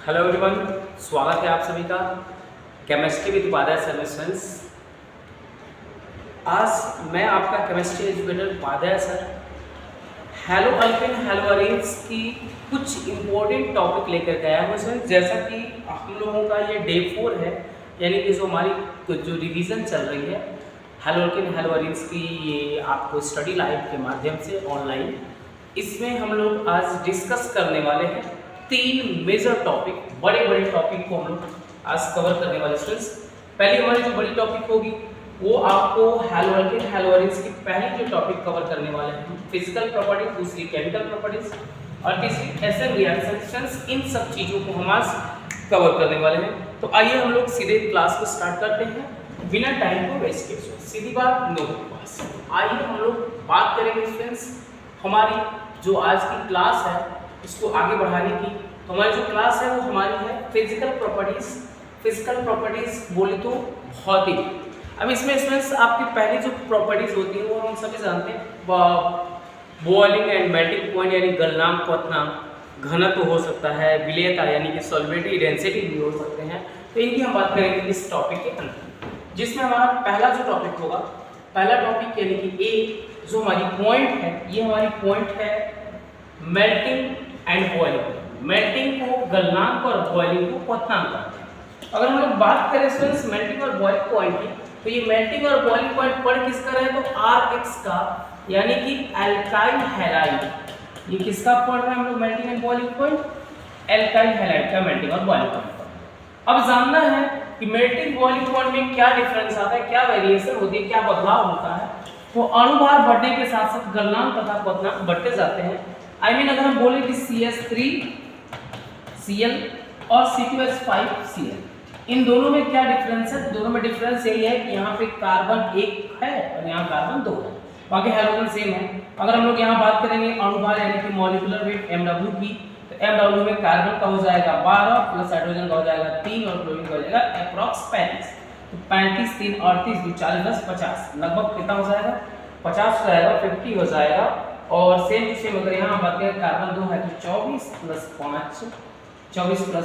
Hello everyone, स्वागत है आप सभी का केमिस्ट्री विद पादा सर्विसेज। आज मैं आपका केमिस्ट्री एजुकेटर पादा सर हेलो अल्केन हेलोअरीन्स की कुछ इम्पोर्टेंट टॉपिक लेकर गया हूँ सर। जैसा कि हम लोगों का ये डे 4 है, यानी कि जो हमारी जो रिवीजन चल रही है हेलो अल्केन हेलोअरीन्स की, ये आपको स्टडी लाइव के माध्यम से ऑनलाइन, इसमें हम लोग आज डिस्कस करने वाले हैं 3 मेजर टॉपिक, बड़े टॉपिक को हम लोग आज कवर करने वाले स्टूडेंट्स। पहली हमारी जो बड़ी टॉपिक होगी वो आपको हेलो अल्केन हेलोअरीन्स की पहली जो टॉपिक कवर करने वाले हैं फिजिकल प्रॉपर्टीज, दूसरी केमिकल प्रॉपर्टीज और तीसरी एसएम रिएक्शंस। इन सब चीज़ों को हम आज कवर करने वाले हैं। तो आइए हम लोग सीधे क्लास को स्टार्ट करते हैं बिना टाइम को वेस्ट किए। सीधी बात, नो बकवास। आइए हम लोग बात करेंगे स्टूडेंट्स हमारी जो आज की क्लास है इसको आगे बढ़ाने की। तो हमारी जो क्लास है वो हमारी है फिजिकल प्रॉपर्टीज। फिजिकल प्रॉपर्टीज बोले तो भौतिक। अब इसमें स्टूडेंट्स आपकी पहली जो प्रॉपर्टीज होती है वो हम सभी जानते हैं, बॉइलिंग एंड मेल्टिंग पॉइंट यानी गलनांक, क्वथनांक, घनत्व हो सकता है, विलेयता यानी कि सॉल्वेटी, डेंसिटी भी हो सकते हैं। तो इनकी हम बात करेंगे इस टॉपिक के अंदर, जिसमें हमारा पहला जो टॉपिक होगा, पहला टॉपिक यानी कि ए जो हमारी पॉइंट है, ये हमारी पॉइंट है मेल्टिंग एंड बॉइलिंग। मेल्टिंग को गलनांक और बॉइलिंग को क्वथनांक कहते हैं। अगर हम लोग बात करें स्टूडेंट्स मेल्टिंग और बॉइलिंग पॉइंट की, तो ये मेल्टिंग और बॉइलिंग पॉइंट पढ़ किसका रहे तो Rx का, यानी कि एल्काइल हैलाइड। ये किसका पढ़ रहे हैं हम लोग melting and boiling point? Alkyl halide का मेल्टिंग और बॉइलिंग पॉइंट। अब जानना है कि मेल्टिंग बॉइलिंग पॉइंट में क्या डिफरेंस आता है, क्या वेरिएशन होती है, क्या बदलाव होता है। तो अणुभार बढ़ने के साथ साथ गलनांक तथा क्वथनांक बढ़ते जाते हैं। अगर हम बोले कि CH3Cl और C2H5Cl, इन दोनों में क्या डिफरेंस है? दोनों में डिफरेंस यही है कि यहाँ पे कार्बन 1 है और यहाँ कार्बन 2 है, बाकी हाइड्रोजन सेम है। अगर हम लोग यहाँ बात करेंगे अणुभार यानी कि मॉलिक्यूलर वेट Mw की, तो Mw में कार्बन का हो जाएगा 12 प्लस हाइड्रोजन का हो जाएगा 3 और क्लोरीन का हो जाएगा अप्रॉक्स 35। तो 35 3 38 40 10 50, लगभग कितना हो जाएगा? 50 हो जाएगा, 50 हो जाएगा। और सेम टू सेम अगर यहाँ बात करें कार्बन 2 है तो 24 प्लस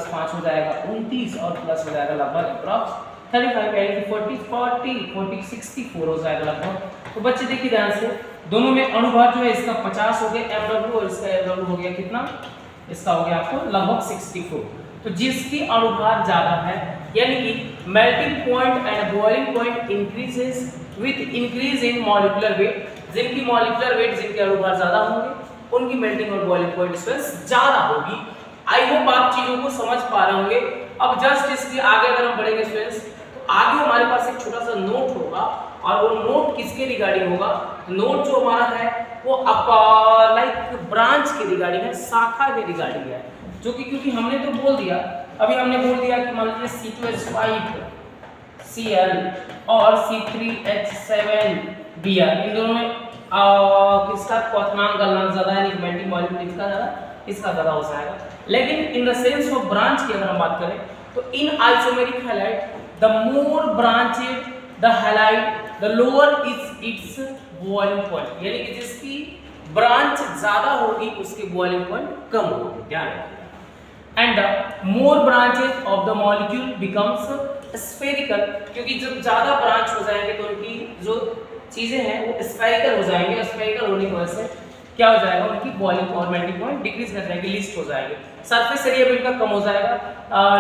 5 हो जाएगा 29 और प्लस हो जाएगा लगभग अप्रॉक्स 35 यानी कि 40 64 हो जाएगा लगभग। तो बच्चे देखिए ध्यान से, दोनों में अणुभार जो है इसका 50 हो गया Mw और इसका Mw हो गया कितना? इसका हो गया आपको लगभग 64। तो जिसकी अणुभार ज्यादा है यानी कि melting point and boiling point increases with increase in molecular weight. जिनकी मॉलिक्यूलर वेट, जिनके अणुभार ज्यादा होंगे उनकी मेल्टिंग और बॉइलिंग पॉइंट स्ट्रेंथ ज्यादा होगी। आई होप आप चीजों को समझ पा रहे होंगे। अब जस्ट इसके आगे अगर हम बढ़ेंगे स्टूडेंट्स, तो आगे हमारे पास एक छोटा सा नोट होगा और वो नोट किसके रिगार्डिंग होगा? नोट जो हमारा है वो लाइक ब्रांच के रिगार्डिंग है, शाखा के रिगार्डिंग है, जो कि क्योंकि हमने तो बोल दिया, अभी हमने बोल दिया कि मान लीजिए C2H5Cl और C3H7Br, इन दोनों में किसका क्वथनांक गलनांक ज्यादा है, मेल्टिंग बॉइलिंग किसका ज्यादा? इसका ज्यादा हो जाएगा। लेकिन in the sense of branch की अगर हम बात करें तो इन isomeric halide the more branched the halide the lower is its boiling point, यानी कि जिसकी ब्रांच ज्यादा होगी उसकी बॉइलिंग पॉइंट कम होगी, ध्यान रखिए। And the more branches of the molecule becomes spherical, क्योंकि जब ज्यादा ब्रांच हो जाएंगे तो उनकी जो चीजें हैं वो स्फेरिकल हो जाएंगे। स्फेरिकल होने की वजह से क्या हो जाएगा? उनकी बॉइलिंग और मेल्टिंग पॉइंट डिक्रीज कर जाएगी, लीस्ट हो जाएगी। सरफेस एरिया भी उनका कम हो जाएगा।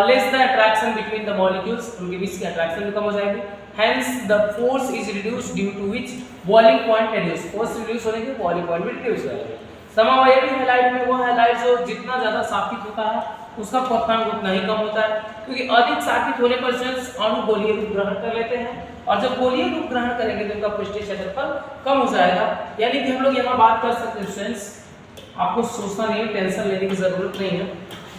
Less the attraction between the molecules, उनके बीच की अट्रैक्शन भी कम हो जाएगी। Hence the force is reduced due to which boiling point reduce. Force reduce होने के बॉइलिंग पॉइंट भी रिड्यूस हो जाएगा। समावयवी हैलाइड में वो हैलाइड जो जितना ज्यादा शाखित होता है उसका क्वथनांक उतना ही कम होता है, क्योंकि अधिक शाखित होने पर अणु गोलीय रूप ग्रहण कर लेते हैं और जब गोलीय रूप ग्रहण करेंगे तो उनका पृष्ठीय क्षेत्रफल कम हो जाएगा। यानी कि हम लोग यहाँ बात कर सकते हैं स्टूडेंट्स, आपको सोचना नहीं है, टेंशन लेने की जरूरत नहीं है।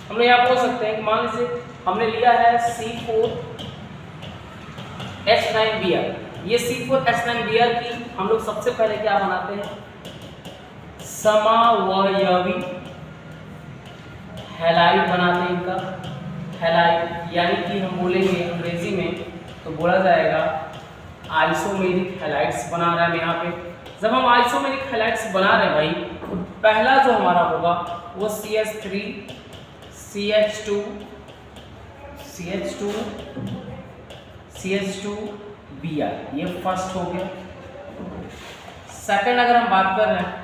हम लोग यहाँ बोल सकते हैं कि मान लीजिए हमने लिया है C4H9Br। ये C4H9Br की हम लोग सबसे पहले क्या बनाते हैं? समावयवी हैलाइड बनाते हैं इनका। हैलाइड यानी कि हम बोलेंगे अंग्रेजी में तो बोला जाएगा आइसोमेरिक हैलाइड्स बना रहे हैं यहाँ पे। जब हम आइसोमेरिक हैलाइड्स बना रहे हैं भाई, तो पहला जो हमारा होगा वो CH3 CH2 CH2Br, ये फर्स्ट हो गया। सेकंड अगर हम बात कर रहे हैं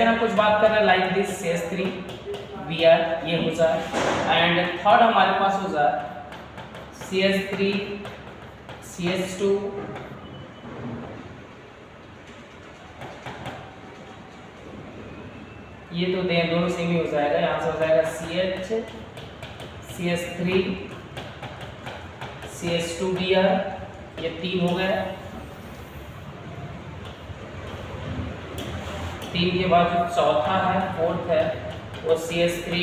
हम कुछ बात कर रहे हैं लाइक दिस CH3Br, ये हो जाए। एंड थर्ड हमारे पास हो जाए CH2 ये तो दोनों सेम ही हो जाएगा। यहाँ से हो जाएगा CH3 CH2Br, ये 3 हो गए। 3 के बाद जो चौथा है, फोर्थ है, वो CH3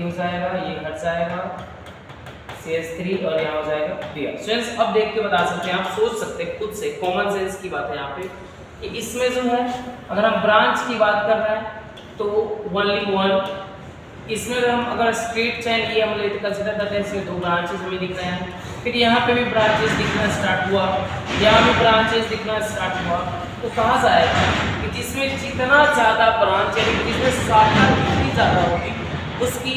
हो जाएगा, ये हट जाएगा CH3 और यहाँ हो जाएगा Br। स्टूडेंट्स अब देख के बता सकते हैं, आप सोच सकते हैं खुद से, कॉमन सेंस की बात है यहाँ पे। इसमें जो है अगर हम ब्रांच की बात कर रहे हैं तो ओनली वन, इसमें हम अगर स्ट्रेट चेन ये हम लेते कंसीडर करते हैं, इसमें 2 ब्रांचेस हमें दिख रहे हैं। फिर यहाँ पे भी ब्रांचेस दिखना स्टार्ट हुआ, यहाँ भी ब्रांचेस दिखना स्टार्ट हुआ। तो कहा जाएगा कि जिसमें जितना ज़्यादा ब्रांच यानी कि जिसमें शाखा जितनी ज़्यादा होगी उसकी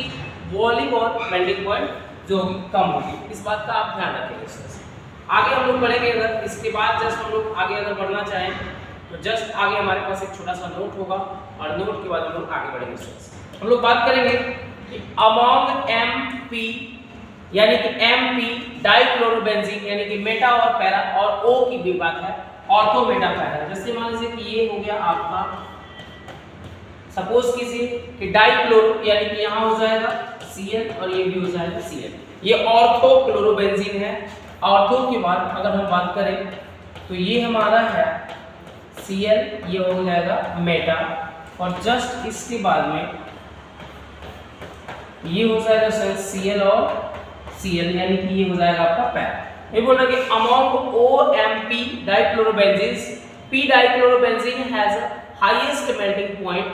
वॉल्यूम और मेल्टिंग पॉइंट जो होगी कम होगी। इस बात का आप ध्यान रखेंगे। आगे हम लोग बढ़ेंगे, अगर इसके बाद जस्ट हम लोग आगे अगर बढ़ना चाहें तो जस्ट आगे हमारे पास एक छोटा सा नोट होगा और नोट के बाद हम लोग आगे बढ़ेंगे। हम लोग बात करेंगे कि अमॉन्ग MP यानी कि MP डाइक्लोरोबेंजीन यानी कि मेटा और पैरा, और O की भी बात है ऑर्थो मेटा पैरा। जैसे मान लीजिए कि ये हो गया आपका, सपोज कीजिए कि डाइक्लोरो यानी कि यहाँ हो जाएगा Cl और ये भी हो जाएगा Cl, ये ऑर्थो क्लोरोबेंजीन है। ऑर्थो के बाद अगर हम बात करें तो ये हमारा है Cl, ये हो जाएगा मेटा, और जस्ट इसके बाद में ये हो जाएगा Cl और Cl यानी कि ये हो जाएगा आपका पैरा। ये बोल रहा है कि among OMP dichlorobenzene, P dichlorobenzene has highest melting point.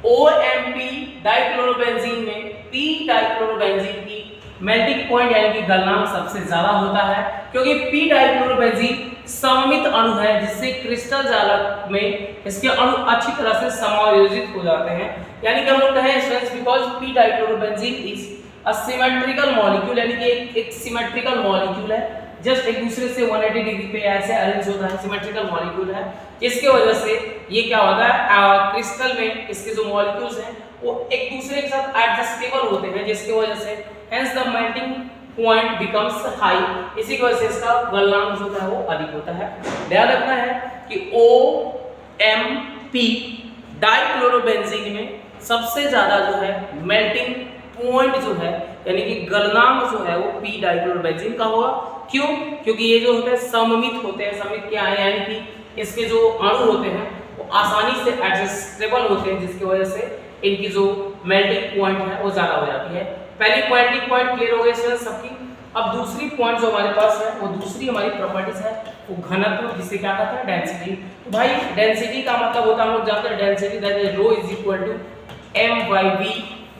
OMP dichlorobenzene में P डाइक्लोरोबेंजीन की मेल्टिंग पॉइंट यानी कि गलनांक सबसे ज्यादा होता है, क्योंकि P डाइक्लोरोबेंजीन सममित अणु है, जिससे क्रिस्टल जालक में इसके अणु अच्छी तरह से समायोजित हो जाते हैं। यानी कि हम लोग कहें students, because P dichlorobenzene is a symmetrical molecule, यानी कि एक सिमेट्रिकल मॉलिक्यूल है, जस्ट एक दूसरे से 180 डिग्री पे ऐसे अरेंज होता है, सिमेट्रिकल मॉलिक्यूल है। इसके वजह से ये क्या होता है, क्रिस्टल में इसके जो मॉलिक्यूल्स हैं वो एक दूसरे के साथ एडजस्टेबल होते हैं, जिसकी वजह से hence the melting point becomes high. इसी की वजह से इसका गलनांक जो है वो अधिक होता है। ध्यान रखना है कि OMP डाइक्लोरोबेंजीन में सबसे ज्यादा जो है मेल्टिंग पॉइंट जो है यानी कि गलनांक जो है वो P डाइक्लोरोबेंजीन का होगा। क्यों? क्योंकि ये जो होते हैं सममित होते हैं। सममित क्या है, यानी कि इसके जो अणु होते हैं वो आसानी से एडजस्टेबल होते हैं, जिसकी वजह से इनकी जो मेल्टिंग पॉइंट है वो ज्यादा हो जाती है। पहली मेल्टिंग पॉइंट क्लियर हो गई सबकी। अब दूसरी पॉइंट जो हमारे पास है वो दूसरी हमारी प्रॉपर्टीज है वो घनत्व, जिसे क्या कहते हैं डेंसिटी। तो भाई डेंसिटी का मतलब होता है, हम लोग जानते हैं डेंसिटी दैट इज ρ = m/v।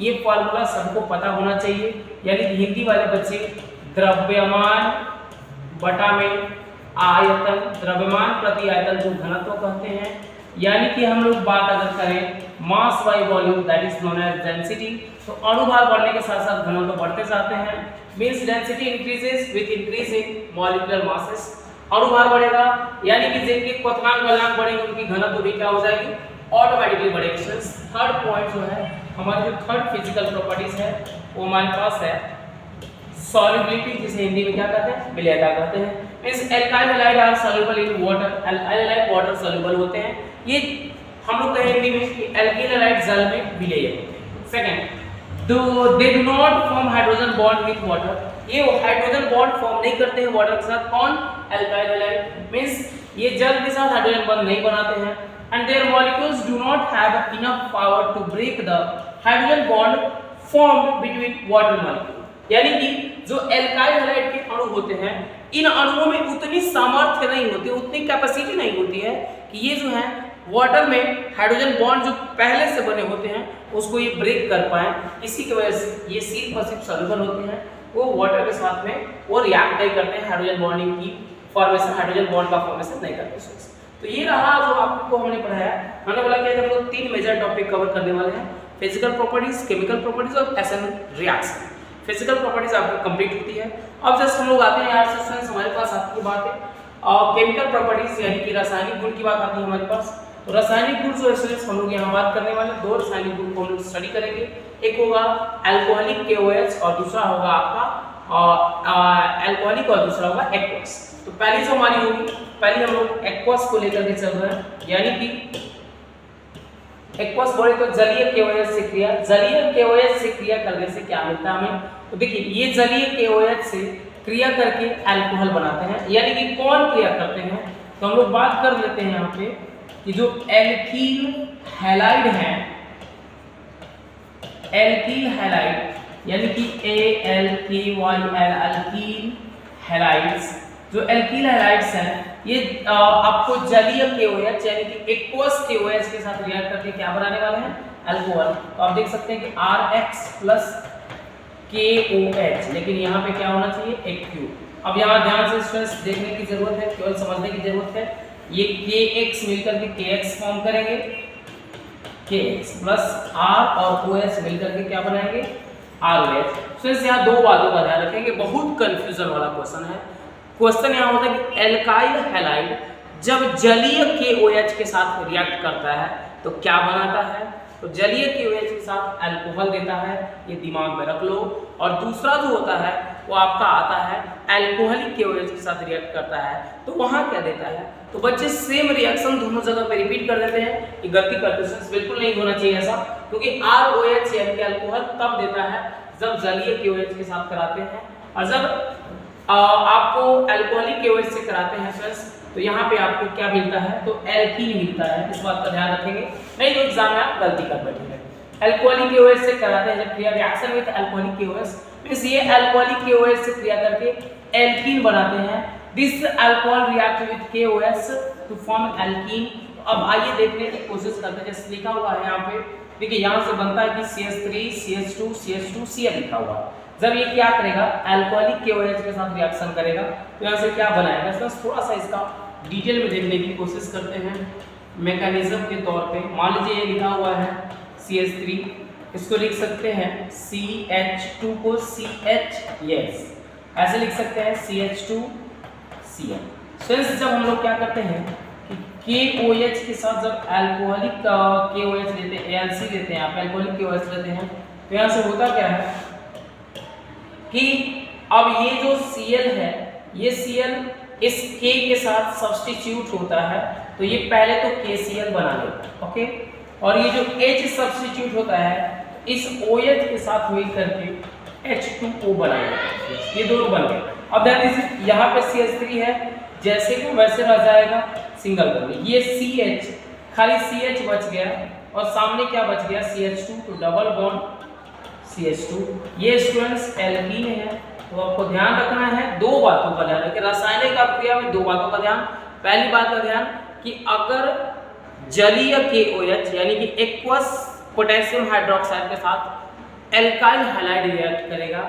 ये फॉर्मूला सबको पता होना चाहिए, यानी कि हिंदी वाले बच्चे द्रव्यमान बटा में आयतन, द्रव्यमान प्रति आयतन को घनत्व कहते हैं। यानी कि हम लोग बात अगर करें mass by volume that is known as density, तो अणुभार बढ़ने के साथ साथ घनत्व बढ़ते जाते हैं। Means density increases with increase in molecular masses. अणुभार बढ़ेगा यानी कि जिनके क्वथनांक गलनांक बढ़ेंगे उनकी घनत्व भी क्या हो जाएगी, ऑटोमेटिकली बढ़ेगी। थर्ड पॉइंट जो है हमारी जो थर्ड फिजिकल प्रॉपर्टीज है वो हमारे पास है सॉल्युबिलिटी, जिसे हिंदी में क्या कहते हैं, विलेयता कहते हैं। Means alkyl halide are soluble in water, alkyl halide water soluble होते हैं। ये हम लोग कहें हिंदी में कि एल्काइल हैलाइड जल में विलेय होते हैं। Second, they do not form hydrogen bond with water, ये हाइड्रोजन बॉन्ड फॉर्म नहीं करते हैं वाटर के साथ। कौन? Alkyl halide. मींस ये जल के साथ हाइड्रोजन बॉन्ड नहीं बनाते हैं। and their molecules do not have enough power to break the hydrogen bond formed between water molecule। यानी कि जो एल्काइल हैलाइड के अणु होते हैं इन अणुओं में उतनी सामर्थ्य नहीं होती, उतनी कैपेसिटी नहीं होती है कि ये जो है वाटर में हाइड्रोजन बॉन्ड जो पहले से बने होते हैं उसको ये ब्रेक कर पाए। इसी की वजह से ये सिर्फ और सिर्फ सॉल्युबल होते हैं, वो वाटर के साथ में वो रिएक्ट नहीं करते हैं, हाइड्रोजन बॉन्डिंग की फॉर्मेशन, हाइड्रोजन बॉन्ड का फॉर्मेशन नहीं करते। तो ये रहा जो आपको हमने पढ़ाया। हमने बोला कि हम लोग 3 मेजर टॉपिक कवर करने वाले हैं, फिजिकल प्रॉपर्टीज, केमिकल प्रॉपर्टीज और एसएन रिएक्शन। फिजिकल प्रॉपर्टीज आपको कंप्लीट होती है। अब जस्ट हम लोग आते हैं यार स्टूडेंट्स, हमारे पास आती है बात है और केमिकल प्रॉपर्टीज यानी कि रासायनिक गुण की बात आती है हमारे पास। तो रासायनिक गुण जो स्टूडेंट्स हम लोग यहाँ बात करने वाले 2 रासायनिक गुण को हम लोग स्टडी करेंगे। एक होगा अल्कोहलिक KOH और दूसरा होगा आपका अल्कोहलिक और दूसरा होगा एक्वस। तो पहली जो हमारी होगी, पहले हम लोग एक्वस को लेकर के चल रहे हैं, यानी कि एक्वस बोले तो जलीय KOH से क्रिया, जलीय KOH से क्रिया करने से क्या मिलता है हमें। तो देखिए ये जलीय KOH से क्रिया करके अल्कोहल बनाते हैं, यानी कि कौन क्रिया करते हैं। तो हम लोग बात कर लेते हैं यहाँ पे कि जो एल्कील हैलाइड है, एल्कील हैलाइड यानी कि ALKYL अल्कील हैलाइड्स, जो एल्कील हैलाइड्स हैं ये आपको जलीय KOH यानी कि एक्वस KOH के साथ रिएक्ट करके क्या बनाने वाले हैं, अल्कोहल। तो आप देख सकते हैं कि RX प्लस KOH, लेकिन यहाँ पे क्या होना चाहिए, AQ। अब यहाँ ध्यान से स्ट्रेस देखने की जरूरत है, केवल समझने की जरूरत है। ये KX मिलकर के KX फॉर्म करेंगे, KX प्लस R और OH मिलकर के क्या बनाएंगे, ROH। स्ट्रेस यहाँ 2 बातों का ध्यान रखेंगे, बहुत कंफ्यूजन वाला क्वेश्चन है। क्वेश्चन यहाँ होता है कि एल्काइल हैलाइड जब जलीय KOH के साथ रिएक्ट करता है तो क्या बनाता है। तो जलीय KOH के साथ अल्कोहल देता है, ये दिमाग में रख लो। और दूसरा जो होता है वो आपका आता है अल्कोहलिक KOH के साथ रिएक्ट करता है, तो वहाँ क्या देता है। तो बच्चे सेम रिएक्शन दोनों जगह पे रिपीट कर देते हैं, ये गलती करते हैं, बिल्कुल नहीं होना चाहिए ऐसा। क्योंकि ROH यानी कि अल्कोहल तब देता है जब जलीय KOH के साथ कराते हैं, और जब आपको अल्कोहलिक KOH से कराते हैं फ्रेंड्स तो यहाँ पे आपको क्या मिलता है, तो एल्कीन मिलता है। इस बात का ध्यान रखेंगे, नहीं तो एग्जाम में आप गलती कर बैठेंगे। अल्कोहलिक KOH से कराते हैं जब क्रिया reaction with alcoholic KOH, means ये अल्कोहलिक KOH से क्रिया करके एल्कीन बनाते हैं। This alcohol react with KOH to form alkene. अब आइए देखने की कोशिश करते हैं, जैसे लिखा हुआ है यहाँ पे, देखिए यहाँ से बनता है कि CH3 CH2 CH2 Cl लिखा हुआ है। जब ये क्या करेगा, अल्कोहलिक KOH के साथ रिएक्शन करेगा तो यहाँ से क्या बनाएगा, इसमें थोड़ा सा इसका डिटेल में देखने की कोशिश करते हैं मैकेनिज्म के तौर पे। मान लीजिए ये लिखा हुआ है CH3, इसको लिख सकते हैं CH2 को CH, यस ऐसे लिख सकते हैं CH2Cl। फ्रेंड्स जब हम लोग क्या करते हैं कि KOH के साथ जब अल्कोहलिक KOH लेते हैं, ALC लेते हैं, आप अल्कोहलिक KOH लेते हैं, तो यहाँ से होता क्या है कि अब ये जो Cl है, ये Cl इस K के साथ सब्स्टिट्यूट होता है, तो ये पहले तो KCl बना लेता है, ओके। और ये जो H सब्स्टिट्यूट होता है इस OH के साथ मिल करके H2O बनाएगा, ये दोनों बन गए। अब ध्यान दीजिए यहाँ पे CH3 है, जैसे को वैसे रह जाएगा सिंगल बॉन्ड, ये CH खाली CH बच गया और सामने क्या बच गया CH2, तो डबल बॉन्ड CH2। ये स्टूडेंट्स एल्कीन है। तो आपको ध्यान रखना है 2 बातों का ध्यान रखें, रासायनिक अभिक्रिया में 2 बातों का ध्यान। पहली बात का ध्यान कि अगर जलीय KOH यानी कि एक्वस पोटेशियम हाइड्रोक्साइड के साथ एल्काइल हैलाइड रिएक्ट करेगा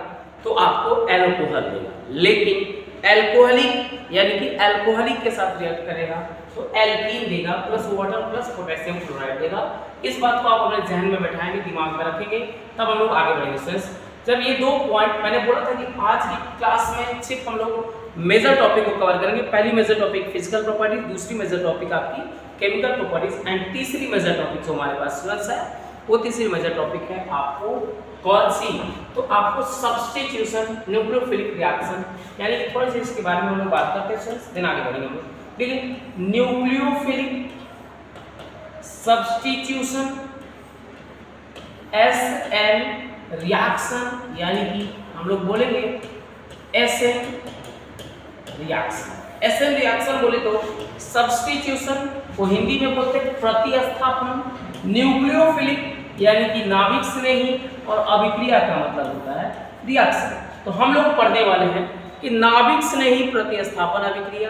तो आपको अल्कोहल देगा, लेकिन अल्कोहलिक यानी कि अल्कोहलिक के साथ रिएक्ट करेगा तो एल्कीन देगा plus water plus potassium chloride देगा। इस बात को आप अपने जहन में बैठाएंगे, दिमाग में रखेंगे, तब हम लोग आगे बढ़ेंगे फ्रेंड्स। जब ये 2 पॉइंट मैंने बोला था कि आज की क्लास में सिर्फ हम लोग मेजर टॉपिक को कवर करेंगे। पहली मेजर टॉपिक फिजिकल प्रॉपर्टीज, दूसरी मेजर टॉपिक आपकी केमिकल प्रॉपर्टीज एंड तीसरी मेजर टॉपिक जो हमारे पास स्टूडेंट्स है वो तीसरी मेजर टॉपिक है आपको कौन सी, तो आपको सब्स्टिट्यूशन न्यूक्लियोफिलिक रिएक्शन, यानी कि थोड़ी सी इसके बारे में हम लोग बात करते हैं फ्रेंड्स, दिन आगे बढ़ेंगे हम लोग। देखिए न्यूक्लियोफिलिक सब्स्टिट्यूशन SN रिएक्शन, यानी कि हम लोग बोलेंगे SN रिएक्शन। SN रिएक्शन बोले तो सब्स्टिट्यूशन को हिंदी में बोलते हैं प्रतिस्थापन, न्यूक्लियोफिलिक यानी कि नाभिक स्नेही, और अभिक्रिया का मतलब होता है रिएक्शन। तो हम लोग पढ़ने वाले हैं कि नाभिक स्नेही प्रतिस्थापन अभिक्रिया,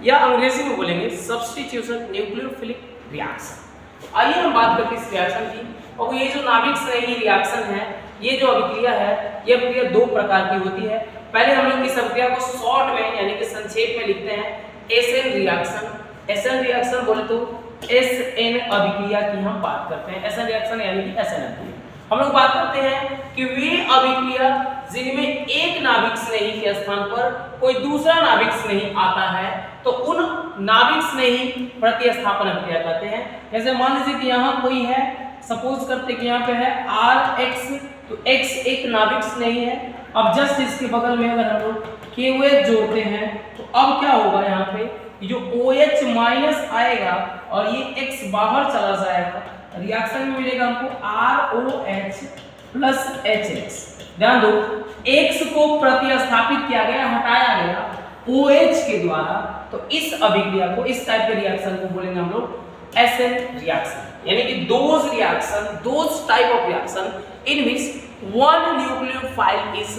या अंग्रेजी में बोलेंगे सब्स्टिट्यूशन न्यूक्लियोफिलिक रिएक्शन। आइए हम बात करते हैं इस रिएक्शन की। और ये जो नाभिक स्नेही रिएक्शन है, ये जो अभिक्रिया है, ये अभिक्रिया 2 प्रकार की होती है। पहले हम लोग इस अभिक्रिया को शॉर्ट में यानी कि संक्षेप में लिखते हैं SN रिएक्शन, एसएन रिएक्शन बोले तो एसएन अभिक्रिया की हम बात करते हैं। एसएन रिएक्शन यानी कि एसएन अभिक्रिया हम लोग बात करते हैं कि वे अभिक्रिया जिनमें एक नाभिक स्नेही के स्थान पर कोई दूसरा नाभिक स्नेही आता है तो उन नाभिक स्नेही प्रतिस्थापन अभिक्रिया कहते हैं। जैसे मान लीजिए कि यहाँ कोई है, सपोज करते कि यहाँ पे है RX, तो X एक नाभिक स्नेही है। अब जस्ट इसके बगल में अगर हम लोग KOH जोड़ते हैं तो अब क्या होगा, यहाँ पे जो OH माइनस आएगा और ये X बाहर चला जाएगा, रिएक्शन में मिलेगा हमको ROH प्लस HX। ध्यान दो, X को प्रतिस्थापित किया गया, हटाया गया OH के द्वारा, तो इस अभिक्रिया को, इस टाइप के रिएक्शन को बोलेंगे हम लोग एसएन रिएक्शन। यानी कि those reaction, those type of reaction in which one nucleophile is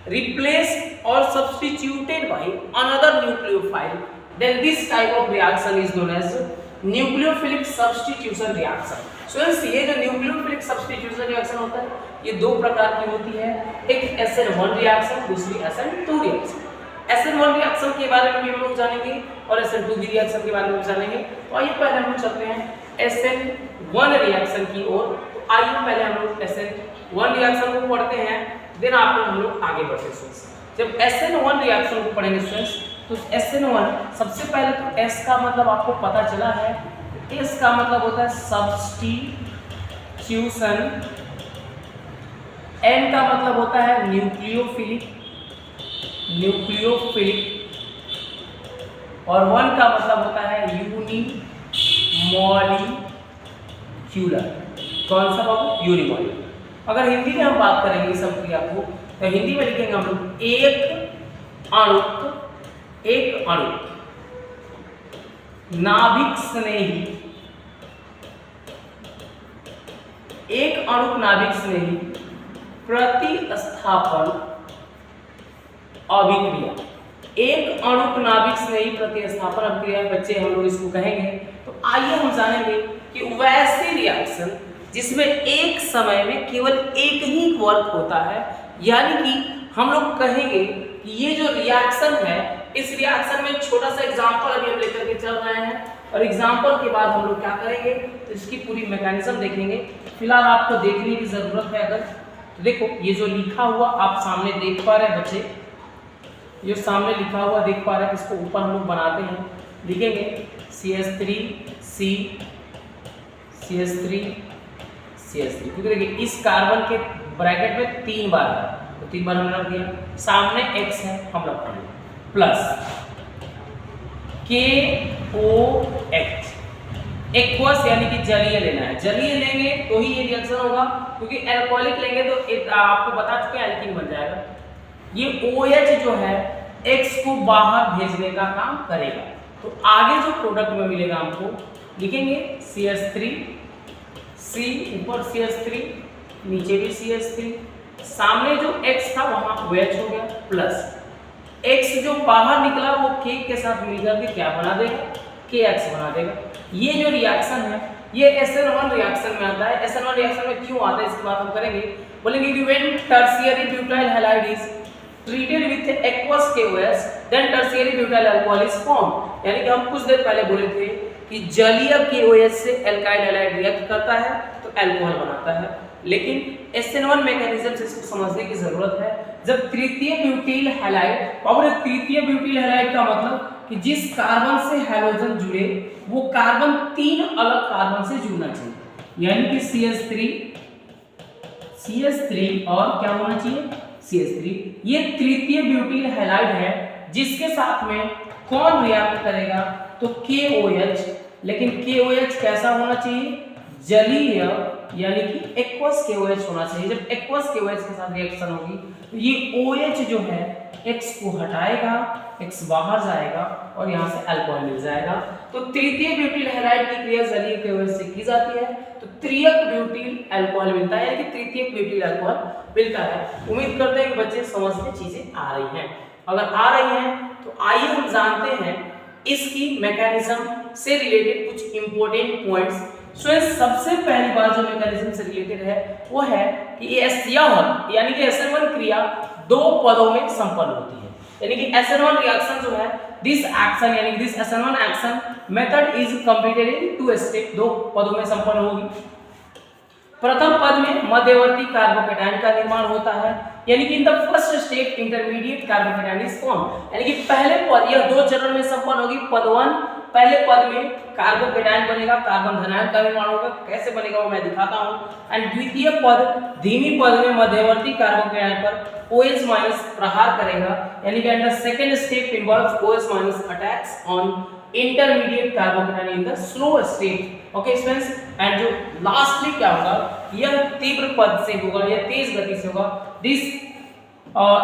replaced or substituted by another nucleophile, then this type of reaction is known as nucleophilic substitution reaction. So ये जो nucleophilic substitution reaction होता है, ये दो प्रकार की होती है, एक SN1 रिएक्शन, दूसरी SN2 रिएक्शन। SN1 रिएक्शन के बारे में भी हम लोग जानेंगे और SN2 रिएक्शन के बारे में भी जानेंगे। तो आइए पहले हम लोग चलते हैं SN1 रिएक्शन की ओर। तो आइए पहले हम लोग SN1 रिएक्शन को पढ़ते हैं, देन आप लोग हम लोग आगे बढ़ते हैं। जब SN1 रिएक्शन को पढ़ेंगे स्टूडेंट्स, तो SN1 सबसे पहले तो S का मतलब आपको पता चला है, S का मतलब होता है सब्स्टिट्यूशन, N का मतलब होता है न्यूक्लियोफिलिक, और 1 का मतलब होता है यूनिमॉलिक्यूलर। कौन सा बाबू? यूनिमॉलिक्यूलर। अगर हिंदी में हम बात करेंगे इस अभिक्रिया को, तो हिंदी में लिखेंगे हम लोग एक अणु नाभिक स्नेही, एक अणु नाभिक स्नेही प्रतिस्थापन अभिक्रिया। एक अणु नाभिक स्नेही प्रतिस्थापन अभिक्रिया बच्चे हम लोग इसको कहेंगे। तो आइए हम जानेंगे कि वैसे रिएक्शन जिसमें एक समय में केवल एक ही वर्क होता है, यानी कि हम लोग कहेंगे कि ये जो रिएक्शन है, इस रिएक्शन में छोटा सा एग्जांपल अभी हम लेकर के चल रहे हैं, और एग्जांपल के बाद हम लोग क्या करेंगे, तो इसकी पूरी मैकेनिज्म देखेंगे। फिलहाल आपको देखने की जरूरत है, अगर तो देखो ये जो लिखा हुआ आप सामने देख पा रहे हैं बच्चे, ये सामने लिखा हुआ देख पा रहे हैं, इसको ऊपर हम लोग बनाते हैं, लिखेंगे CH3 क्योंकि देखिए इस कार्बन के ब्रैकेट में 3 बार है, तो 3 बार हमने रख दिया, सामने X है हम रख देंगे, प्लस KOH, एक्वस यानी कि जलीय लेना है, जलीय लेंगे तो ही ये रिएक्शन होगा, क्योंकि एल्कोहलिक लेंगे तो आपको बता चुके हैं एल्कीन बन जाएगा। ये OH जो है X को बाहर भेजने का काम करेगा, तो आगे जो प्रोडक्ट में मिलेगा हमको, लिखेंगे CH3, C ऊपर CH3, नीचे भी CH3, सामने जो X था वहां OH हो गया, प्लस X जो बाहर निकला वो K के साथ मिलकर के क्या बना देगा, KX बना देगा। ये जो रिएक्शन है ये SN1 रिएक्शन में आता है। SN1 रिएक्शन में क्यों आता है इसकी बात हम करेंगे, बोलेंगे कि when tertiary butyl halide is treated with aqueous KOH then tertiary butyl alcohol is form. यानी कि हम कुछ देर पहले बोले थे कि जलीय KOH से एल्काइल हैलाइड रिएक्ट करता है तो अल्कोहल बनाता है, लेकिन SN1 मैकेनिज्म से इसको समझने की जरूरत है। जब तृतीय ब्यूटिल हैलाइड, और तृतीय ब्यूटिल हैलाइड का मतलब कि जिस कार्बन से हैलोजन जुड़े वो कार्बन 3 अलग कार्बन से जुड़ना चाहिए, यानी कि CH3 और क्या होना चाहिए, CH3। ये तृतीय ब्यूटिल हैलाइड है जिसके साथ में कौन रिएक्ट करेगा, तो KOH, लेकिन KOH कैसा होना चाहिए, जलीय यानी कि एक्वस KOH होना चाहिए। जब एक्वस KOH के साथ रिएक्शन होगी तो ये OH जो है X को हटाएगा, X बाहर जाएगा और यहाँ से अल्कोहल मिल जाएगा। तो तृतीय ब्यूटिल हैलाइड की क्रिया जलीय KOH से की जाती है तो त्रियक ब्यूटिल अल्कोहल मिलता है, यानी कि तृतीयक ब्यूटिल अल्कोहल मिलता है। उम्मीद करते हैं कि बच्चे समझ में चीजें आ रही हैं। अगर आ रही हैं तो आइए हम जानते हैं इसकी मैकेनिज्म से रिलेटेड कुछ इंपॉर्टेंट पॉइंट्स। सबसे पहली बात जो मैकेनिज्म से रिलेटेड है वो है कि यह यानी कि SN1 क्रिया 2 पदों में संपन्न होती है। यानी कि SN1 रिएक्शन जो है, दिस एक्शन यानी कि this SN1 action method is completed in 2 step, 2 पदों में संपन्न होगी। प्रथम पद में मध्यवर्ती कार्बोकेटायन का निर्माण होता है, यानी कि in the first step intermediate carbocation is form, यानी कि पहले पद, यह 2 चरण में संपन्न होगी। पद 1, पहले पद में कार्बोकेटायन बनेगा, कार्बन धनायन का निर्माण होगा, कैसे बनेगा वो मैं दिखाता हूं। एंड द्वितीय पद, धीमी पद में मध्यवर्ती कार्बोकेटायन पर OH- प्रहार करेगा, यानी कि the second step involves OH- attacks on intermediate carbocation in the slow state. Okay students, and जो लास्टली क्या होगा, यह तीव्र पद से होगा, यह तेज गति से होगा। This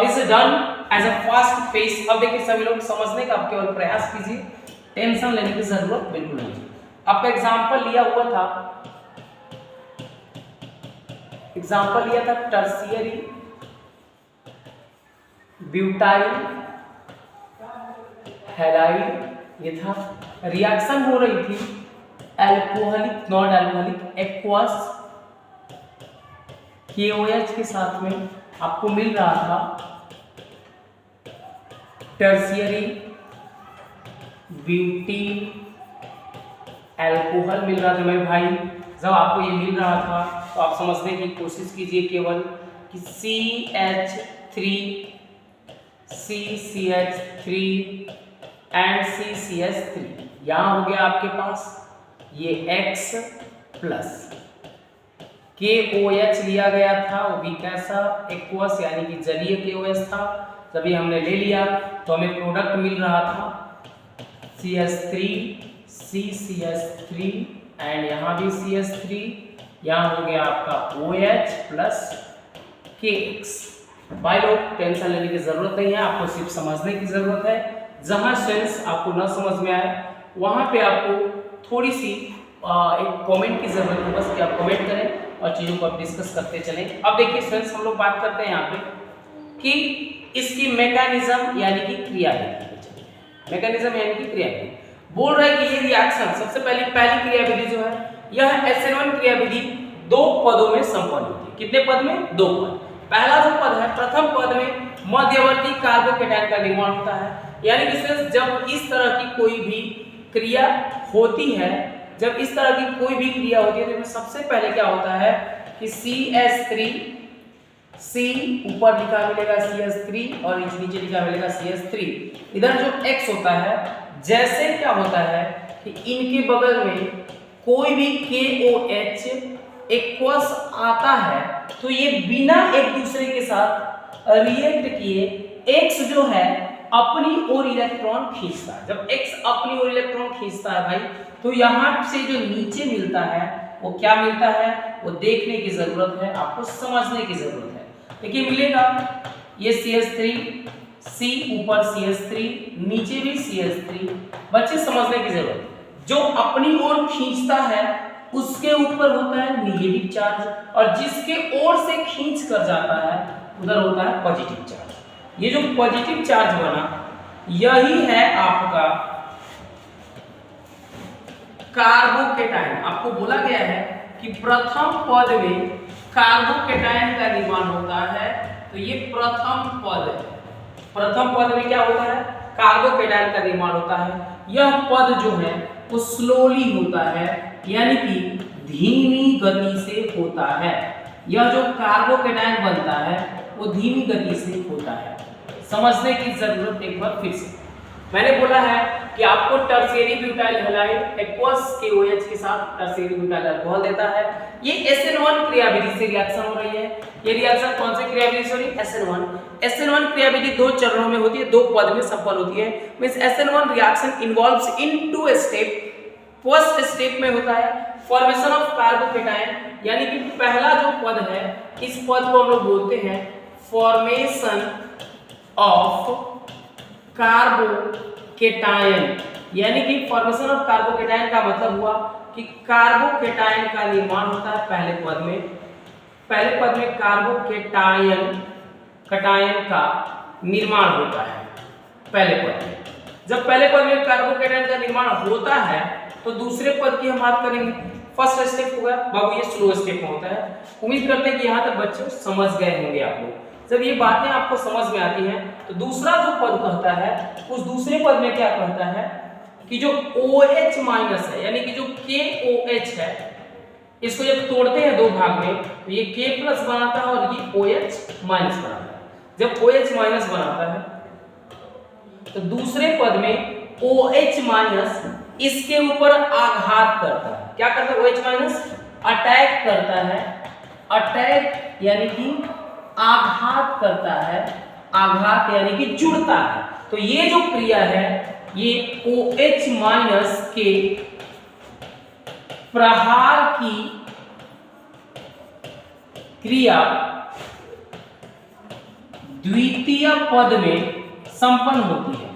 is done as a fast pace. अब देखिए सभी लोग समझने का आप केवल प्रयास कीजिए, टेंशन लेने की जरूरत बिल्कुल नहीं। आपका एग्जांपल लिया हुआ था, एग्जांपल लिया था टर्शियरी ब्यूटाइल हैलाइड, ये था रिएक्शन हो रही थी alcoholic non alcoholic aqueous KOH के साथ में, आपको मिल रहा था टर्शियरी ब्यूटील अल्कोहल मिल रहा था मेरे भाई। जब आपको ये मिल रहा था तो आप समझने की कोशिश कीजिए केवल कि CH3 CCH3 एंड CCH3, यहाँ हो गया आपके पास ये X प्लस KOH लिया गया था, वो भी कैसा एक्वस यानी कि जलीय KOH था। जब ये हमने ले लिया तो हमें प्रोडक्ट मिल रहा था CH3 CCH3 एंड यहाँ भी CH3, यहाँ हो गया आपका OH प्लस KX। भाई लोग टेंशन लेने की जरूरत नहीं है, आपको सिर्फ समझने की जरूरत है। जहां सेंस आपको न समझ में आए वहां पे आपको थोड़ी सी एक कमेंट की जरूरत है, बस कि आप कमेंट करें और चीजों को आप डिस्कस करते चलें। अब देखिए फ्रेंड्स, हम लोग बात करते हैं यहाँ पे कि इसकी मैकेनिज्म यानी कि क्रियाविधि। मैकेनिज्म यानी कि क्रियाविधि बोल रहा है कि ये रिएक्शन सबसे पहली क्रियाविधि जो है, यह SN1 क्रियाविधि 2 पदों में संपन्न होती है। कितने पद में? 2 पद। पहला जो पद है, प्रथम पद में मध्यवर्ती कार्बोकेटायन का निर्माण होता है, यानी कि जब इस तरह की कोई भी क्रिया होती है, जब इस तरह की कोई भी क्रिया होती है तो सबसे पहले क्या होता है कि CH3 C ऊपर लिखा मिलेगा CH3 और नीचे लिखा मिलेगा CH3। इधर जो X होता है, जैसे क्या होता है कि इनके बगल में कोई भी KOH एक्वस आता है तो ये बिना एक दूसरे के साथ रिएक्ट किए X जो है अपनी ओर इलेक्ट्रॉन खींचता है। जब X अपनी ओर इलेक्ट्रॉन खींचता है भाई, तो यहाँ से जो नीचे मिलता है वो क्या मिलता है, वो देखने की जरूरत है, आपको समझने की जरूरत है। देखिए मिलेगा ये CH3 C ऊपर CH3 नीचे भी CH3। बच्चे समझने की जरूरत, जो अपनी ओर खींचता है उसके ऊपर होता है नेगेटिव चार्ज और जिसके ओर से खींच कर जाता है उधर होता है पॉजिटिव चार्ज। ये जो पॉजिटिव चार्ज बना यही है आपका कार्बोकेटायन। आपको बोला गया है कि प्रथम पद में कार्बोकेटायन का निर्माण होता है, तो ये प्रथम पद है। प्रथम पद में क्या होता है, कार्बोकेटायन का निर्माण होता है। यह पद जो है वो स्लोली होता है, यानी कि धीमी गति से होता है। यह जो कार्बोकेटायन बनता है वो धीमी गति से होता है। समझने की जरूरत एक बार फिर से, मैंने बोला है कि आपको tertiary butyl halide aqueous KOH के साथ टर्शियरी ब्यूटाइल अल्कोहल देता है। ये SN1 क्रियाविधि से रिएक्शन हो रही है। ये रिएक्शन कौन सी क्रियाविधि से हो रही है? SN1 क्रियाविधि 2 चरणों में होती है, 2 पद में संपन्न होती है। मींस SN1 रिएक्शन इन्वॉल्व्स इन 2 स्टेप। फर्स्ट स्टेप में होता है फॉर्मेशन ऑफ कार्बोकेटायन, यानी कि पहला जो पद है इस पद को हम लोग बोलते हैं फॉर्मेशन ऑफ कार्बोकेटायन, यानी कि फॉर्मेशन ऑफ कार्बोकेटायन का मतलब हुआ कि कार्बोकेटायन का निर्माण होता है पहले पद में। पहले पद में कार्बोकेटायन का निर्माण होता है पहले पद में। जब पहले पद में कार्बोकेटायन का निर्माण होता है तो दूसरे पद की हम बात करेंगे। फर्स्ट स्टेप होगा बाबू, ये स्लो स्टेप में होता है। उम्मीद करते हैं कि यहाँ तक बच्चे समझ गए होंगे आप लोग। जब ये बातें आपको समझ में आती हैं तो दूसरा जो पद कहता है उस दूसरे पद में क्या कहता है कि जो OH माइनस है यानी कि जो KOH है, इसको जब तोड़ते हैं दो भाग में तो ये K प्लस बनाता है और ये OH माइनस बनाता है। जब OH माइनस बनाता है तो दूसरे पद में OH माइनस इसके ऊपर आघात करता है। क्या करता है? OH माइनस अटैक करता है। अटैक यानी कि आघात करता है, आघात यानी कि जुड़ता है। तो ये जो क्रिया है ये OH माइनस के प्रहार की क्रिया द्वितीय पद में संपन्न होती है।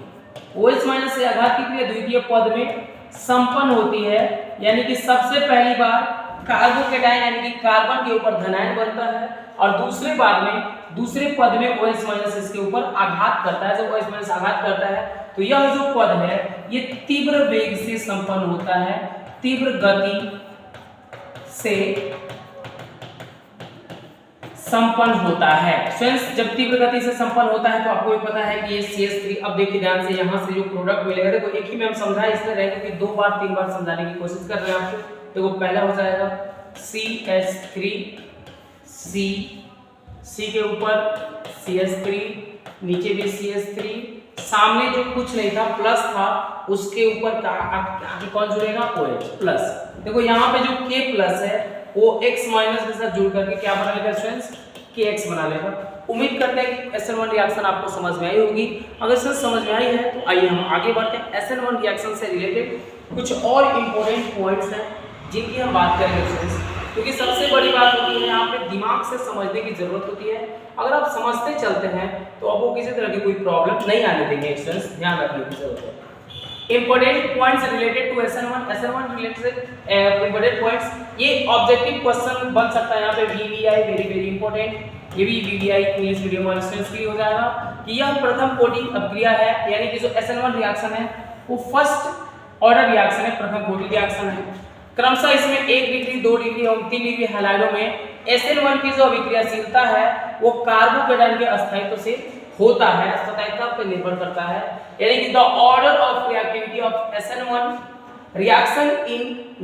OH माइनस से आघात की क्रिया द्वितीय पद में संपन्न होती है, यानी कि सबसे पहली बार कार्बोकेटायन यानी कि कार्बन के ऊपर धनायन बनता है और दूसरे पद में OH माइनस इसके ऊपर आघात करता है। जब OH माइनस आघात करता है तो यह जो पद है ये तीव्र वेग से संपन्न होता है, तीव्र गति से संपन्न होता है। फ्रेंड्स, जब तीव्र गति से संपन्न होता है तो आपको भी पता है कि ये CH3, अब देखिए ध्यान से यहाँ से जो प्रोडक्ट मिलेगा, देखो एक ही में हम समझाए इसलिए रहेगा कि 2 बार 3 बार समझाने की कोशिश कर रहे हैं आपको। देखो पहला हो जाएगा CH3, C के ऊपर CH3, नीचे भी CH3, सामने जो कुछ नहीं था प्लस था उसके ऊपर आगे कौन जुड़ेगा? OH plus. देखो यहाँ पे जो K प्लस है वो X माइनस के साथ जुड़ करके क्या बना लेगा फ्रेंड्स? KX बना लेगा। उम्मीद करते हैं कि SN1 रिएक्शन आपको समझ में आई होगी। अगर सर समझ में आई है तो आइए हम आगे बढ़ते हैं। SN1 रिएक्शन से रिलेटेड कुछ और इंपॉर्टेंट पॉइंट्स हैं जिनकी हम बात करेंगे फ्रेंड्स, क्योंकि सबसे बड़ी बात होती है यहाँ पे दिमाग से समझने की जरूरत होती है। अगर आप समझते चलते हैं तो आपको किसी तरह की कोई प्रॉब्लम नहीं आने देंगे फ्रेंड्स, ध्यान रखने की जरूरत है। Important points related to SN1 related important points, ये ऑब्जेक्टिव क्वेश्चन बन सकता है यहाँ पे VVI, वेरी इंपॉर्टेंट। ये भी VVI इंग्लिश मीडियम वाले स्टूडेंट्स के लिए हो जाएगा कि यह प्रथम कोटि अभिक्रिया है, यानी कि जो SN1 रिएक्शन है वो फर्स्ट ऑर्डर रिएक्शन है, प्रथम कोटि रिएक्शन है। क्रमशः इसमें 1 डिग्री 2 डिग्री और 3 डिग्री हैलाइडों में SN1 की जो अभिक्रियाशीलता है वो कार्बोकेटायन के अस्थायित्व से होता है, अस्थायित्व पर निर्भर करता है। यानी कि the order of reactivity of SN1 reaction in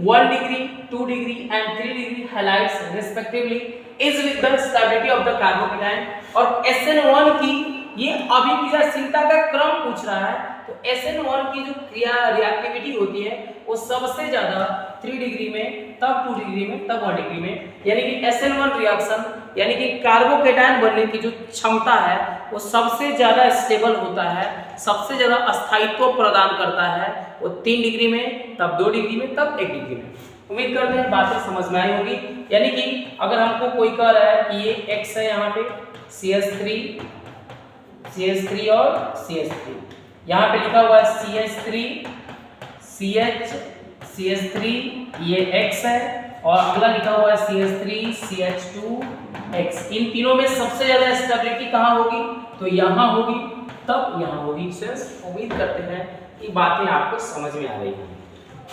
1 degree 2 degree and 3 degree halides respectively is with the stability of the carbocation. और SN1 की ये अभिक्रियाशीलता का क्रम पूछ रहा है, तो SN1 की जो क्रिया रिएक्टिविटी होती है वो सबसे ज्यादा 3 डिग्री में, तब 2 डिग्री में, तब 1 डिग्री में। यानी कि SN1 रिएक्शन यानी कि कार्बोकेटायन बनने की जो क्षमता है वो सबसे ज्यादा स्टेबल होता है, सबसे ज्यादा अस्थायित्व प्रदान करता है, वो 3 डिग्री में, तब 2 डिग्री में, तब 1 डिग्री में। उम्मीद करते हैं बातें समझ में आई होगी। यानी कि अगर हमको कोई कह रहा है कि ये X है, यहाँ पे CH3 और CH3, यहाँ पे लिखा हुआ है CH3 CH3, ये X है, और अगला लिखा हुआ है CH3 CH2X। इन तीनों में सबसे ज्यादा स्टेबिलिटी कहाँ होगी? तो यहाँ होगी, तब यहाँ होगी। उम्मीद करते हैं कि बातें आपको समझ में आ रही हैं।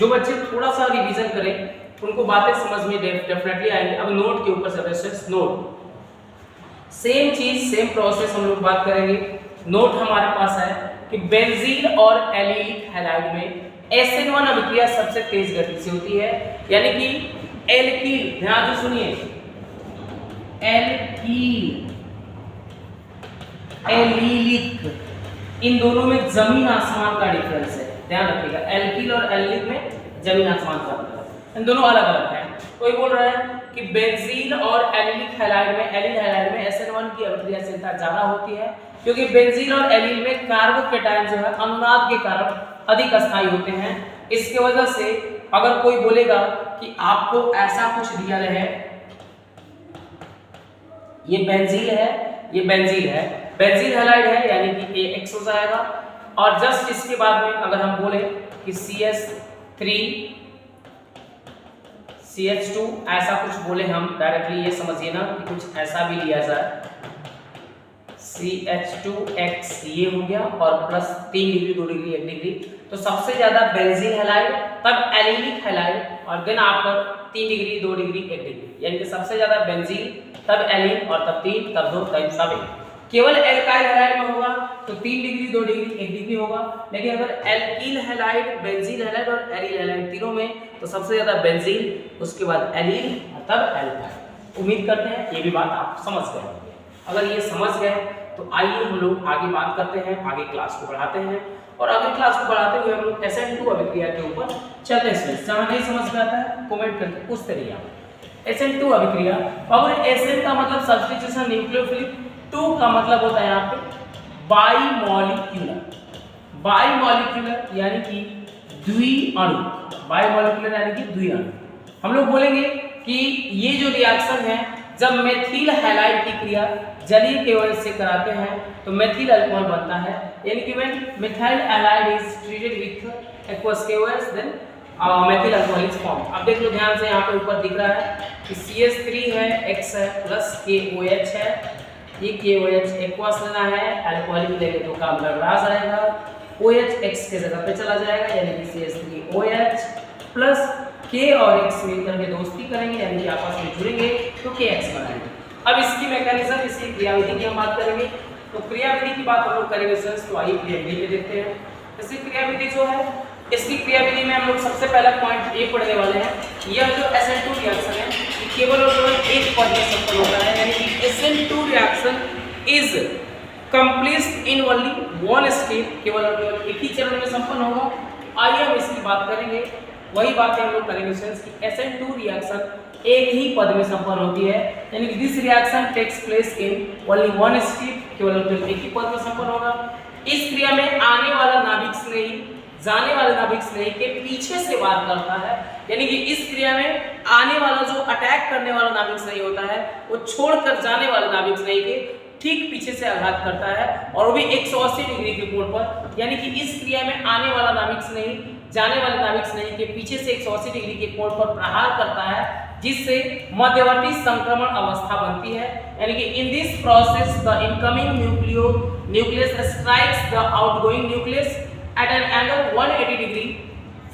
जो बच्चे थोड़ा सा रिवीजन करें उनको बातें समझ में डेफिनेटली आएंगे। अब नोट के ऊपर से नोट, सेम चीज सेम प्रोसेस हम लोग बात करेंगे। नोट हमारे पास है कि बेंजीन और एल्किल हैलाइड में SN1 अभिक्रिया सबसे तेज गति से होती है, यानी कि एल्किल, ध्यान से सुनिए, एल्किल एलिलिक, इन दोनों में जमीन आसमान का डिफरेंस है, ध्यान रखिएगा। एल्किल और एलिलिक में जमीन आसमान का अंतर है, इन दोनों अलग अलग हैं। कोई बोल रहा है कि बेंजीन और एलिलिक हैलाइड में SN1 की अभिक्रियाशीलता ज्यादा होती है, क्योंकि बेंजीन और एलिल में कार्बोकेटायन जो है अनुनाद के कारण अधिक अस्थायी होते हैं। इसके वजह से अगर कोई बोलेगा कि आपको ऐसा कुछ दिया रहे, ये बेंजीन है, ये बेंजीन है, बेंजीन हैलाइड है, यानी कि AX हो जाएगा। और जस्ट इसके बाद में अगर हम बोले कि CH3 CH2 ऐसा कुछ बोले, हम डायरेक्टली ये समझिए ना कि कुछ ऐसा भी लिया जाए, CH2X ये हो गया, और प्लस 3 डिग्री 2 डिग्री 1 डिग्री, तो सबसे ज्यादा बेंजीन हैलाइड, तब एलिलिक हैलाइड, और then after 3 degree 2 degree 1 degree, यानी कि सबसे ज्यादा बेंजीन, तब एलिल, और तब 3, तब 2, तब 1। केवल एल्काइल हैलाइड में होगा तो 3 डिग्री 2 डिग्री 1 डिग्री होगा, लेकिन अगर एल्कील हैलाइड, बेंजीन हैलाइड और एरिल हैलाइड तीनों में तो सबसे ज्यादा बेंजीन, उसके बाद एलिल, तब एल्काइल। उम्मीद करते हैं ये भी बात आप समझ गए होंगे। अगर ये समझ गए तो आइए हम लोग आगे बात करते हैं, आगे क्लास को बढ़ाते हैं और आगे क्लास को बढ़ाते हुए हम लोग SN2 अभिक्रिया के ऊपर चलते हैं। जहां नहीं समझ में आता है कमेंट करके पूछते रहिए आप। SN2 अभिक्रिया, और SN का मतलब सब्स्टिट्यूशन न्यूक्लियोफिलिक, 2 का मतलब होता है यहाँ पे बाइमॉलिक्यूलर, बाइमॉलिक्यूलर यानी कि द्विअणु, बाइमॉलिक्यूलर यानी कि द्विअणु। हम लोग बोलेंगे कि ये जो रिएक्शन है जब मेथिल हैलाइड की क्रिया जलीय केवल से कराते हैं तो मेथिल अल्कोहल बनता है, यानी कि when methyl halide is treated with aqueous KOH then methyl alcohol is form. अब देख लो ध्यान से, यहाँ पे ऊपर दिख रहा है कि CH3 है, X है प्लस KOH है, ये KOH एक्वस लेना है, अल्कोहलिक लेंगे तो काम गड़बड़ा जाएगा, OH X के जगह पे चला जाएगा यानी कि CH3OH प्लस K और X मिलकर के दोस्ती करेंगे यानी कि आपस में जुड़ेंगे तो KX बनाएंगे। अब इसकी मैकेनिज्म, इसकी क्रियाविधि की हम बात करेंगे। तो क्रियाविधि की बात हम लोग करेंगे फ्रेंड्स, तो आइए क्रियाविधि पे देखते हैं। इसकी क्रियाविधि जो है, इसकी क्रियाविधि में हम लोग सबसे पहला पॉइंट ये पढ़ने वाले हैं, यह जो SN2 रिएक्शन है ये केवल और केवल एक पद में संपन्न होता है, यानी कि SN2 reaction is complete in only one step, केवल और केवल एक ही चरण में संपन्न होगा। आइए हम इसकी बात करेंगे, वही बातें हम लोग करेंगे फ्रेंड्स कि SN2 रिएक्शन एक ही पद में संपन्न होती है, यानी कि this reaction takes place in only one step, केवल और केवल एक ही पद में संपन्न होगा। इस क्रिया में आने वाला नाभिक स्नेही जाने वाले नाभिक स्नेही के पीछे से वार करता है, यानी कि इस क्रिया में आने वाला जो अटैक करने वाला नाभिक स्नेही होता है वो छोड़कर जाने वाले नाभिक स्नेही के ठीक पीछे से आघात करता है और वो भी 180 डिग्री के कोण पर, यानी कि इस क्रिया में आने वाला नाभिक स्नेही जाने वाले नाभिक स्नेही के पीछे से 180 डिग्री के कोण पर प्रहार करता है, जिससे मध्यवर्ती संक्रमण अवस्था बनती है, यानी कि in this process the incoming nucleus strikes the outgoing nucleus at an angle 180 degree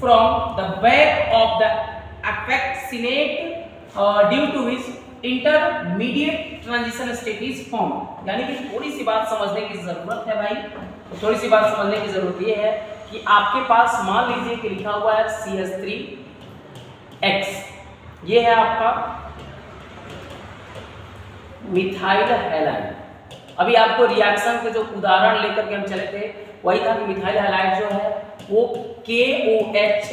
from the back of the affectionate due to which intermediate transition state is form. यानी कि थोड़ी सी बात समझने की जरूरत है भाई, तो थोड़ी सी बात समझने की जरूरत ये है कि आपके पास मान लीजिए कि लिखा हुआ है CH3X, ये है आपका मिथाइल हैलाइड। अभी आपको रिएक्शन के जो उदाहरण लेकर के हम चले थे वही था कि मिथाइल हैलाइड जो है वो KOH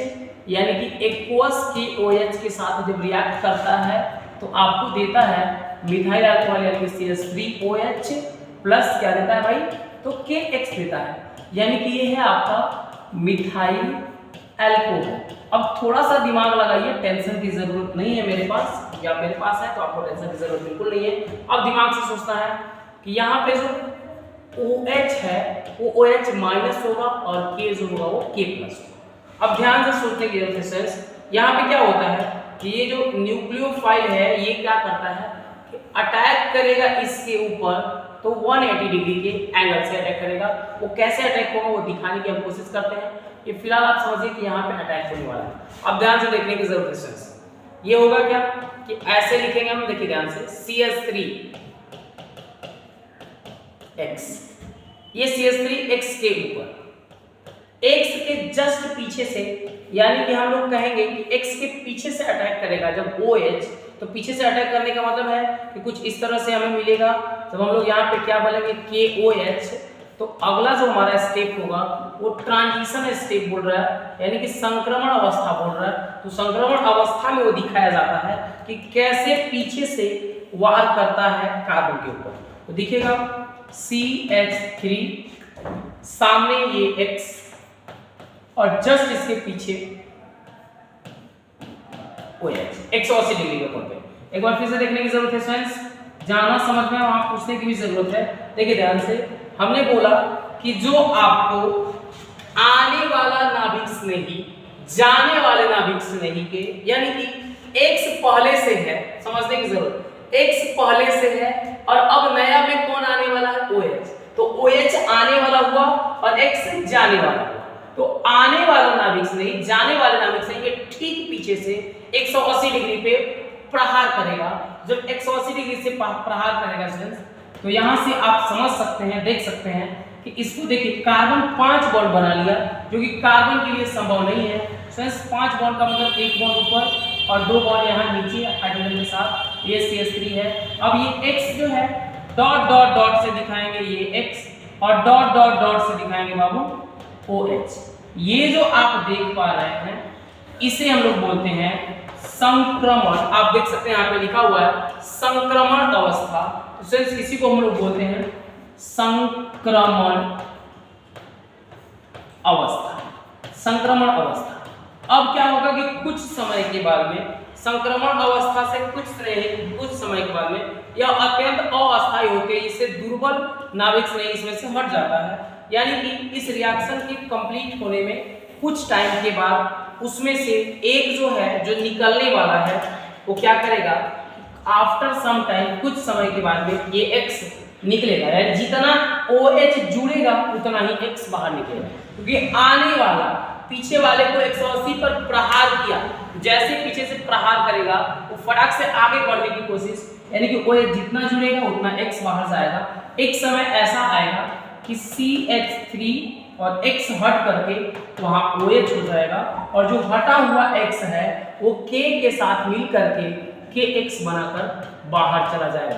यानी कि एक्वस KOH के साथ जब रिएक्ट करता है तो आपको देता है मिथाइल अल्कोहल यानी कि CH3OH प्लस क्या देता है भाई, तो KX देता है, यानी कि ये है आपका मिथाइल अल्कोहल। अब थोड़ा सा दिमाग लगाइए, टेंशन की जरूरत नहीं है मेरे पास, या मेरे पास है तो आपको टेंशन की जरूरत बिल्कुल नहीं है। अब दिमाग से सोचना है कि यहाँ पे जो OH है वो OH माइनस होगा और K जो होगा वो K प्लस होगा। अब ध्यान से सोचने की जरूरत है, यहाँ पे क्या होता है कि ये जो न्यूक्लियोफाइल है ये क्या करता है कि अटैक करेगा इसके ऊपर, तो 180 डिग्री के एंगल से अटैक करेगा। वो कैसे अटैक होगा वो दिखाने की हम कोशिश करते हैं। ये फिलहाल आप समझिए कि यहाँ पे अटैक होने वाला है। अब ध्यान से देखने की जरूरत है, ये होगा क्या कि ऐसे लिखेंगे हम, देखिए ध्यान से CH3X, ये CH3X के ऊपर X के जस्ट पीछे से, यानी कि हम लोग कहेंगे कि X के पीछे से अटैक करेगा जब OH, तो पीछे से अटैक करने का मतलब है कि कुछ इस तरह से हमें मिलेगा। जब हम लोग यहाँ पे क्या बोलेंगे KOH, तो अगला जो हमारा स्टेप होगा वो ट्रांजिशन स्टेप बोल रहा है, यानी कि संक्रमण अवस्था बोल रहा है। तो संक्रमण अवस्था में वो दिखाया जाता है कि कैसे पीछे से वार करता है कार्बन के ऊपर। तो दिखेगा CH3, सामने ये X और जस्ट इसके पीछे OH 180 डिग्री के कोण पे। एक बार फिर से देखने की जरूरत है फ्रेंड्स, जाना समझ में वहां पूछने की भी जरूरत है। देखिए ध्यान से, हमने बोला कि जो आपको आने वाला नाभिक स्नेही जाने वाले नाभिक स्नेही के, यानी कि X पहले से है, समझने की जरूरत, X पहले से है और अब नया में कौन आने वाला है OH, तो OH आने वाला हुआ और X जाने वाला हुआ। तो आने वाला नाभिक स्नेही जाने वाले नाभिक स्नेही के ठीक पीछे से 180 डिग्री पे प्रहार करेगा। जब 180 डिग्री से प्रहार करेगा तो यहाँ से आप समझ सकते हैं, देख सकते हैं कि इसको देखिए कार्बन 5 बॉन्ड बना लिया, जो कि कार्बन के लिए संभव नहीं है। फ्रेंड्स 5 बॉन्ड का मतलब 1 बॉन्ड ऊपर और 2 बॉन्ड यहाँ नीचे हाइड्रोजन के साथ, ये CH3 है। अब ये X जो है डॉट डॉट डॉट से दिखाएंगे ये X और डॉट डॉट डॉट से दिखाएंगे बाबू OH। ये जो आप देख पा रहे हैं इसे हम लोग बोलते हैं संक्रमण। आप देख सकते हैं यहाँ पे लिखा हुआ है संक्रमण अवस्था, तो फ्रेंड्स इसी को हम लोग बोलते हैं संक्रमण अवस्था, संक्रमण अवस्था। अब क्या होगा कि कुछ समय के बाद में संक्रमण अवस्था से कुछ समय के बाद में यह अत्यंत अस्थायी होकर इससे दुर्बल नाभिक स्नेही इसमें से हट जाता है। यानी कि इस रिएक्शन के कंप्लीट होने में कुछ टाइम के बाद उसमें से एक जो है जो निकलने वाला है वो क्या करेगा, आफ्टर सम टाइम कुछ समय के बाद में ये X निकलेगा, यानी जितना OH जुड़ेगा उतना ही X बाहर निकलेगा, क्योंकि आने वाला पीछे वाले को 180 पर प्रहार किया, जैसे पीछे से प्रहार करेगा वो फटाक से आगे बढ़ने की कोशिश, यानी कि OH जितना जुड़ेगा उतना X बाहर से आएगा। एक समय ऐसा आएगा कि CH3 और X हट करके वहां OH हो जाएगा और जो हटा हुआ X है वो K के साथ मिल करके KX बनाकर बाहर चला जाएगा।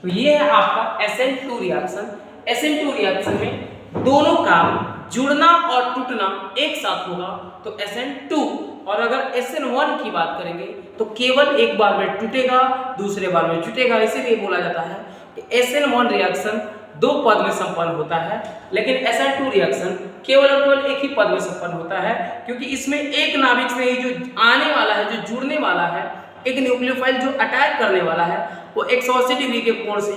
तो ये है आपका SN2 रिएक्शन। SN2 रिएक्शन में दोनों काम जुड़ना और टूटना एक साथ होगा तो SN2, और अगर SN1 की बात करेंगे तो केवल एक बार में टूटेगा, दूसरे बार में जुटेगा। इसीलिए बोला जाता है कि SN1 रिएक्शन 2 पद में संपन्न होता है, लेकिन SN2 रिएक्शन केवल और केवल एक ही पद में संपन्न होता है, क्योंकि इसमें एक नाभिक से ही जो आने वाला है, जो जुड़ने वाला है, एक न्यूक्लियोफाइल जो अटैक करने वाला है वो 180 डिग्री के कोण से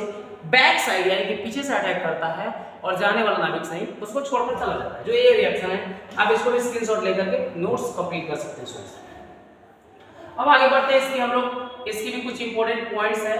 बैक साइड यानी कि पीछे से अटैक करता है और जाने वाला नाभिक सही उसको छोड़कर चला जाता है। जो ये रिएक्शन है आप इसको भी स्क्रीनशॉट लेकर के नोट्स कंप्लीट कर सकते हैं। अब आगे बढ़ते हैं, इसकी हम लोग इसकी भी कुछ इंपॉर्टेंट पॉइंट्स हैं,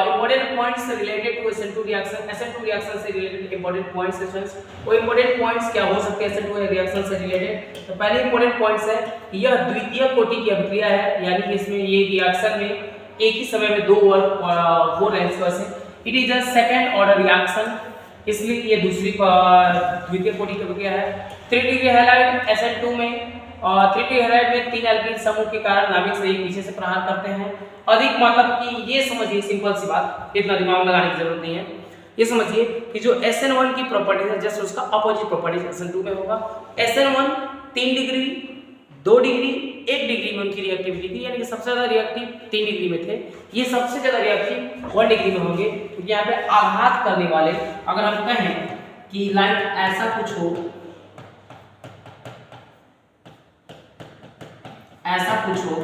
important points related to SN2 reaction. SN2 reaction से रिलेटेड इंपॉर्टेंट पॉइंट्स है फ्रेंड्स। वो इंपॉर्टेंट पॉइंट्स क्या हो सकते हैं SN2 रिएक्शन से रिलेटेड? तो पहले इंपॉर्टेंट पॉइंट्स है कि यह द्वितीय कोटि की अभिक्रिया है, यानी कि इसमें ये रिएक्शन में एक ही समय में 2 वर्क हो रहे हैं इस वजह से। It is a second order reaction, इसलिए ये दूसरी द्वितीय कोटि की अभिक्रिया है। 3 डिग्री हैलाइड SN2 में 3 डिग्री हैलाइड में 3 एल्कीन समूह के कारण नाभिक से पीछे से प्रहार करते हैं। अधिक मतलब कि ये समझिए, सिंपल सी बात, इतना दिमाग लगाने की जरूरत नहीं है। ये समझिए कि जो SN1 की प्रॉपर्टीज है जस्ट उसका अपोजिट प्रॉपर्टीज SN2 में होगा। SN1 3 डिग्री, 2 डिग्री, 1 डिग्री में उनकी रिएक्टिविटी थी, यानी कि सबसे ज्यादा रिएक्टिव 3 डिग्री में थे, ये सबसे ज्यादा रिएक्टिव 1 डिग्री में होंगे, क्योंकि यहाँ पे आघात करने वाले, अगर हम कहें कि लाइक ऐसा कुछ हो, ऐसा कुछ हो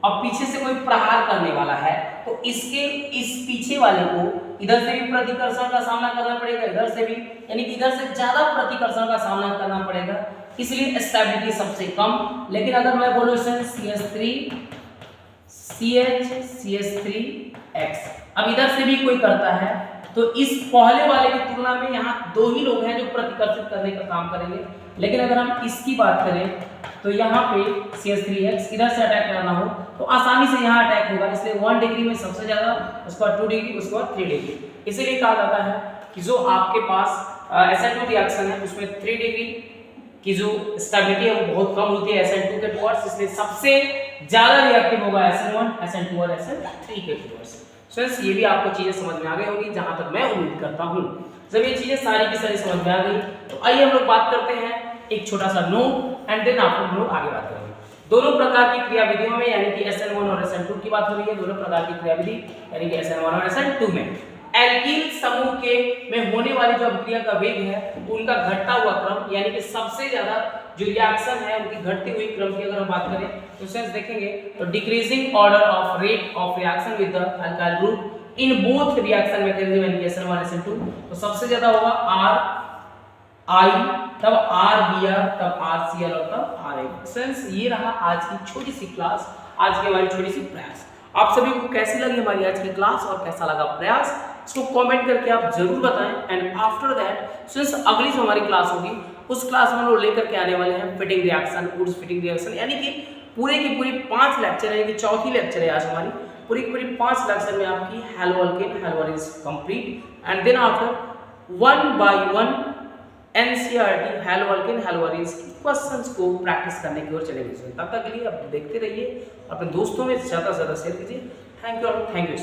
और पीछे से कोई प्रहार करने वाला है तो इसके इस पीछे वाले को इधर से भी प्रतिकर्षण का सामना करना पड़ेगा, इधर से भी, यानी कि इधर से ज्यादा प्रतिकर्षण का सामना करना पड़ेगा, इसलिए स्टेबिलिटी सबसे कम। लेकिन अगर मैं बोलूं CH3 CH CH3X, अब इधर से भी कोई करता है तो इस पहले वाले की तुलना में यहाँ 2 ही लोग हैं जो प्रतिकर्षित करने का काम करेंगे। लेकिन अगर हम इसकी बात करें तो यहाँ पे CH3X इधर से अटैक करना हो तो आसानी से यहाँ अटैक होगा, इसलिए 1 डिग्री में सबसे ज्यादा, उसके बाद 2 डिग्री, उसके बाद 3 डिग्री। इसीलिए कहा जाता है कि जो आपके पास SN2 रिएक्शन है उसमें 3 डिग्री की जो स्टेबिलिटी है वो बहुत कम होती है SN2 के टुवर्ड्स, इसलिए सबसे ज्यादा रिएक्टिव होगा SN1, SN2 और SN3 के टुवर्ड्स। फ्रेंड्स ये भी आपको चीजें समझ में आ गई होगी, जहां तक मैं उम्मीद करता हूं। जब ये चीजें सारी की सारी समझ में आ गई तो आइए हम लोग बात करते हैं एक छोटा सा नोट, एंड देन आपको हम लोग आगे बात करेंगे। दोनों प्रकार की क्रियाविधियों में, यानी कि SN1 और SN2 की बात हो रही है, दोनों प्रकार की क्रियाविधि यानी कि SN1 और SN2 में एल्कीन समूह के में होने वाली जो अभिक्रिया का वेग है उनका घटता हुआ क्रम, यानी कि सबसे ज्यादा जो रिएक्शन है उनकी घटती हुई क्रम की अगर हम बात करें तो सेंस देखेंगे तो decreasing order of rate of reaction with the alkyl group in both reaction mechanism यानी कि SN1 SN2, तो सबसे ज्यादा होगा RI, तब RBr, तब RCl और तब RI। फ्रेंड्स ये रहा आज की छोटी सी क्लास, आज की हमारी छोटी सी प्रयास। आप सभी को कैसी लगी हमारी आज की क्लास और कैसा लगा प्रयास, इसको कमेंट करके आप जरूर बताएं। एंड आफ्टर दैट सिंस अगली जो हमारी क्लास होगी उस क्लास में हम लोग लेकर के आने वाले हैं Fittig reaction, Wurtz Fittig reaction, यानी कि पूरे की पूरी 5 लेक्चर है, यानी कि चौथी लेक्चर है आज हमारी। पूरी की पूरी 5 लेक्चर में आपकी haloalkane haloarenes complete and then after 1 by 1 NCERT haloalkane haloarenes की क्वेश्चंस को प्रैक्टिस करने की ओर चलेंगे। तब तक के लिए आप देखते रहिए, अपने दोस्तों में ज़्यादा से ज़्यादा शेयर कीजिए। Thank you, thank you.